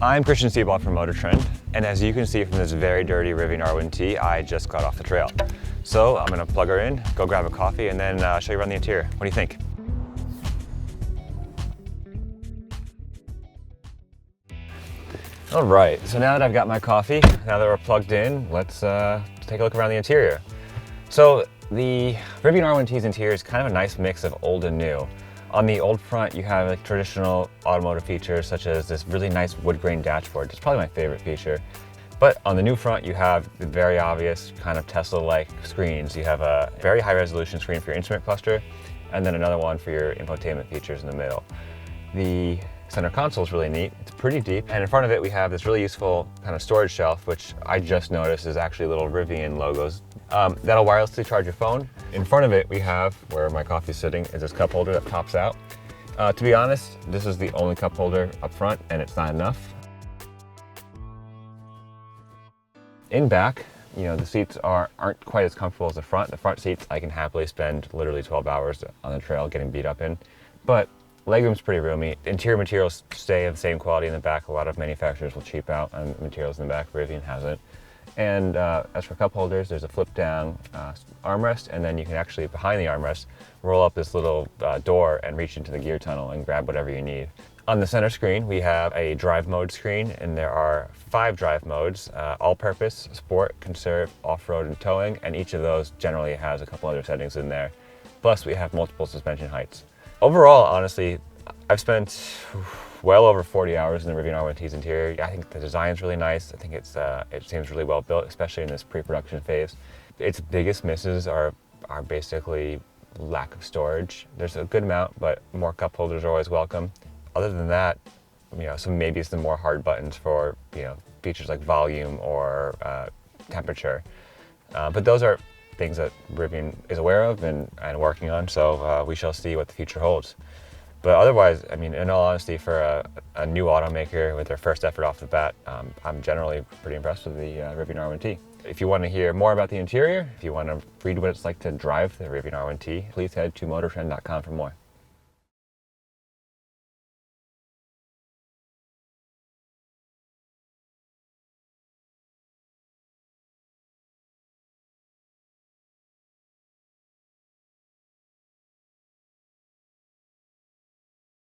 I'm Christian Seaball from MotorTrend, and as you can see from this very dirty Rivian R1T, I just got off the trail. So I'm gonna plug her in, go grab a coffee, and then show you around the interior. What do you think? All right, so now that I've got my coffee, now that we're plugged in, let's take a look around the interior. So the Rivian R1T's interior is kind of a nice mix of old and new. On the old front, you have like traditional automotive features such as this really nice wood grain dashboard. It's probably my favorite feature. But on the new front, you have the very obvious kind of Tesla-like screens. You have a very high resolution screen for your instrument cluster, and then another one for your infotainment features in the middle. The center console is really neat. It's pretty deep, and in front of it we have this really useful kind of storage shelf, which I just noticed is actually little Rivian logos. That'll wirelessly charge your phone. In front of it we have, where my coffee's sitting, is this cup holder that pops out. To be honest, this is the only cup holder up front, and it's not enough. In back, you know, the seats aren't quite as comfortable as the front. The front seats I can happily spend literally 12 hours on the trail getting beat up in, but legroom's pretty roomy. Interior materials stay of the same quality in the back. A lot of manufacturers will cheap out on materials in the back. Rivian hasn't. And as for cup holders, there's a flip down armrest, and then you can actually, behind the armrest, roll up this little door and reach into the gear tunnel and grab whatever you need. On the center screen, we have a drive mode screen, and there are 5 drive modes: all-purpose, sport, conserve, off-road, and towing, and each of those generally has a couple other settings in there. Plus, we have multiple suspension heights. Overall, honestly, I've spent well over 40 hours in the Rivian R1T's interior. I think the design's really nice. I think it seems really well built, especially in this pre-production phase. Its biggest misses are basically lack of storage. There's a good amount, but more cup holders are always welcome. Other than that, you know, maybe it's the more hard buttons for, you know, features like volume or temperature. But those are things that Rivian is aware of and working on, so we shall see what the future holds. But otherwise, I mean, in all honesty, for a new automaker with their first effort off the bat, I'm generally pretty impressed with the Rivian R1T. If you want to hear more about the interior, if you want to read what it's like to drive the Rivian R1T, please head to motortrend.com for more.